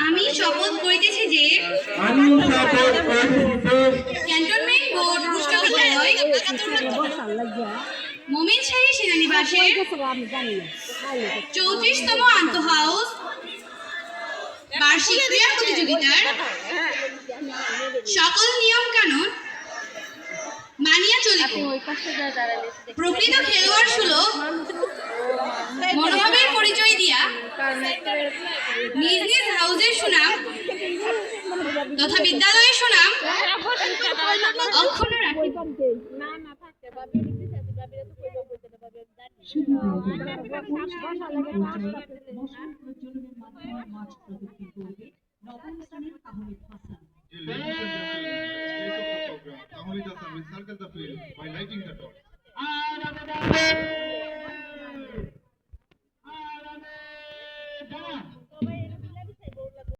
আমি শপথ করিতেছি যে ক্যান্টনমেন্ট বোর্ড উচ্চ বিদ্যালয় মোমিনশাহী সেনানিবাসের 34তম আন্তঃহাউস বার্ষিক ক্রীড়া প্রতিযোগিতার সকল নিয়ম কানুন মানিয়া চলিব। প্রকৃত খেলোয়াড় সুলভ মনোভাবের পরিচয় দিয়া নিজ নিজ হাউজের সুনাম তথা বিদ্যালয়ের সুনাম অক্ষুণ্ণ রাখিব। Ahmed Hassan will circle the field by lighting the torch.